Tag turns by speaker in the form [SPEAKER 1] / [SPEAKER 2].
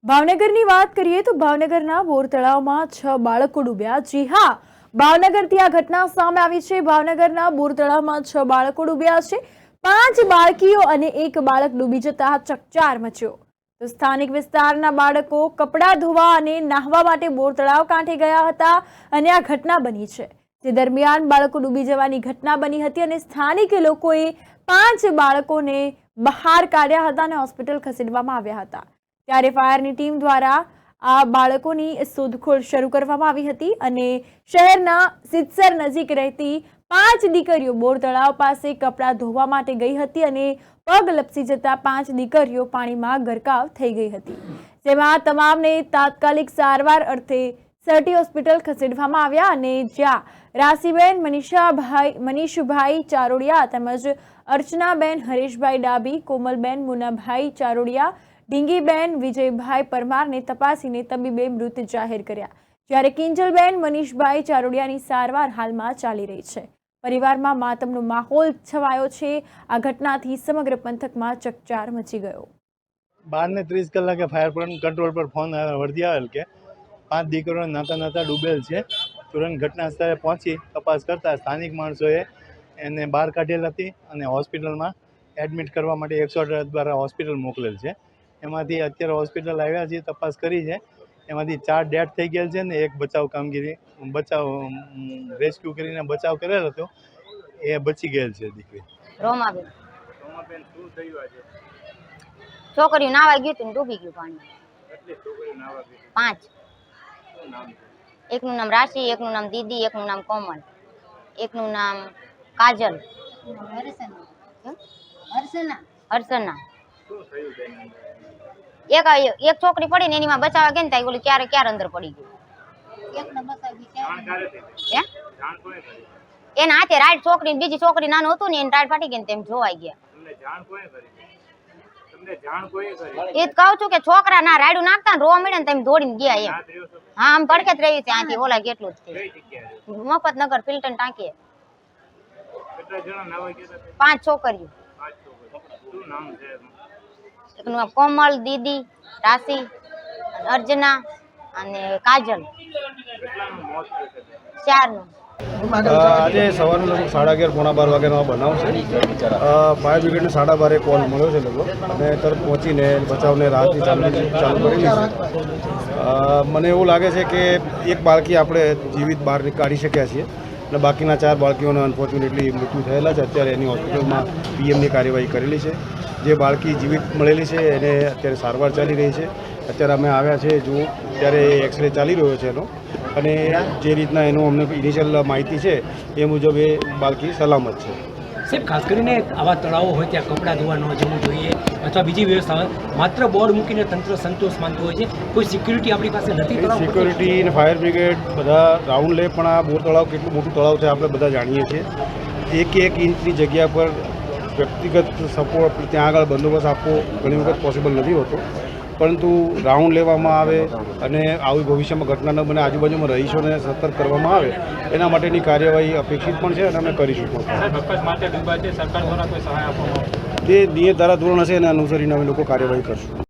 [SPEAKER 1] ભાવનગરની વાત કરીએ તો ભાવનગરના બોર તળાવમાં 6 બાળકો ડૂબ્યા। જી હા, ભાવનગરથી આ ઘટના સામે આવી છે। ભાવનગરના બોર તળાવમાં 6 બાળકો ડૂબ્યા છે। 5 બાળકીઓ અને 1 બાળક ડૂબી જતા ચકચાર મચ્યો। તો સ્થાનિક વિસ્તારના બાળકો કપડાં ધોવા અને નહાવા માટે બોર તળાવ કાંઠે ગયા હતા અને આ ઘટના બની છે। તે દરમિયાન બાળકો ડૂબી જવાની ઘટના બની હતી અને સ્થાનિક લોકોએ 5 બાળકોને બહાર કાઢ્યા હતા અને હોસ્પિટલ ખસેડવામાં આવ્યા હતા। ત્યારે ફાયરની ટીમ દ્વારા આ બાળકોની શોધખોળ શરૂ કરવામાં આવી હતી અને શહેરના સિત્સર નજીક રહેતી 5 દીકરીઓ બોર તળાવ પાસે કપડાં ધોવા માટે ગઈ હતી અને પગ લપસી જતા 5 દીકરીઓ પાણીમાં ગરકાવ થઈ ગઈ હતી, જેમાં તમામને તાત્કાલિક સારવાર અર્થે સરટી હોસ્પિટલ ખસેડવામાં આવ્યા અને જ્યાં રાશીબેન મનીષભાઈ ચારોડિયા તેમજ અર્ચનાબેન હરેશભાઈ ડાબી, કોમલબેન મુનાભાઈ ચારોડિયા, ઢીંગીબેન વિજયભાઈ પરમારને તપાસીને તબીબે મૃત જાહેર કર્યા। જ્યારે કિંજલબેન મનીષભાઈ ચારોડિયાની સારવાર હાલમાં ચાલી રહી છે। પરિવારમાં માતમનો માહોલ છવાયો છે। આ ઘટનાથી સમગ્ર પંથકમાં ચકચાર મચી ગયો।
[SPEAKER 2] 12:30 કલાકે ફાયર કંટ્રોલ પર ફોન વર્દી આવેલ કે 5 દીકરીઓ નાતા ડૂબેલ છે। તુરંત ઘટના સ્થળે પહોંચી તપાસ કરતા સ્થાનિક માણસોએ એને બહાર કાઢેલ હતી અને હોસ્પિટલમાં એડમિટ કરવા માટે 108 દ્વારા હોસ્પિટલ મોકલેલ છે। એમાંથી અત્યારે હોસ્પિટલ આવ્યા છીએ, તપાસ કરી છે। એમાંથી 4 ડેથ થઈ ગયેલ છે ને 1 રેસ્ક્યુ કરીને બચાવ કરેલ હતો, એ બચી ગયેલ છે દીકરી।
[SPEAKER 3] રોમાબેન શું થયું આજે? છોકરીઓ નાવા ગઈ હતી ને ડૂબી ગયું પાણી। કેટલી છોકરીઓ નાવા ગઈ? 5। શું નામ છે? એકનું નામ રાશી, એકનું નામ દીદી, એકનું નામ કોમલ, એકનું નામ કાજલ, હર્ષના। શું થયું બેન? એક છોકરી પડી ને એનીમાં બચાવવા ગઈ ને ત્યાં ઓલી ક્યારે અંદર પડી ગઈ। એના હાથે રાઈડ છોકરી બીજી છોકરી નાનું હતું ને એને રાઈડ ફાટી ગઈ ને તેમ જોવાઈ ગયા। એ કહું છું કે છોકરા ના રાયડું નાખતા ને રોવા મળે ને તેમ દોડીને ગયા એમ। હા, આમ પડખે જ રહી ત્યાંથી ઓલા કેટલું જ મફતનગર ફિલ્ટન ટાંકીએ। 5 છોકરીઓ। એકનું નામ કોમલ, દીદી, રાશી, અર્જના અને કાજલ। 4નું।
[SPEAKER 4] આજે સવારનું લગભગ 11:30 પોણા 12 વાગ્યાનો બનાવ છે। ફાયર બ્રિગેડને 12:30 કોલ મળ્યો છે લગભગ, અને તરત પહોંચીને બચાવને રાહતની ચાલુ કરેલી છે। મને એવું લાગે છે કે એક બાળકી આપણે જીવિત બહાર કાઢી શક્યા છીએ અને બાકીના 4 બાળકીઓને અનફોર્ચ્યુનેટલી મૃત્યુ થયેલા છે। અત્યારે એની હોસ્પિટલમાં પીએમની કાર્યવાહી કરેલી છે। જે બાળકી જીવિત મળેલી છે એને અત્યારે સારવાર ચાલી રહી છે। અત્યારે અમે આવ્યા છે જો ત્યારે એક્સરે ચાલી રહ્યો છે એનો, અને જે રીતના એનું અમને ઇનિશિયલ માહિતી છે એ મુજબ એ બાળકી સલામત છે।
[SPEAKER 5] સાહેબ, ખાસ કરીને આવા તળાવો હોય ત્યાં કપડાં ધોવા ન જવું જોઈએ અથવા બીજી વ્યવસ્થા હોય, માત્ર બોર્ડ મૂકીને તંત્ર સંતોષ માનતું હોય છે, કોઈ સિક્યુરિટી આપણી પાસે નથી?
[SPEAKER 4] સિક્યુરિટી અને ફાયર બ્રિગેડ બધા રાઉન્ડ લે, પણ આ બોર તળાવ કેટલું મોટું તળાવ છે આપણે બધા જાણીએ છીએ। 1 ઇંચની જગ્યા પર વ્યક્તિગત સપોર્ટ ત્યાં આગળ બંદોબસ્ત આપવો ઘણી વખત પોસિબલ નથી હોતો, પરંતુ રાઉન્ડ લેવામાં આવે અને આવી ભવિષ્યમાં ઘટના ન બને, આજુબાજુમાં રહીશોને સતર્ક કરવામાં આવે એના માટેની કાર્યવાહી અપેક્ષિત પણ છે અને અમે કરીશું પણ। જે નિયત ધારાધોરણ હશે એને અનુસરીને અમે લોકો કાર્યવાહી કરશું।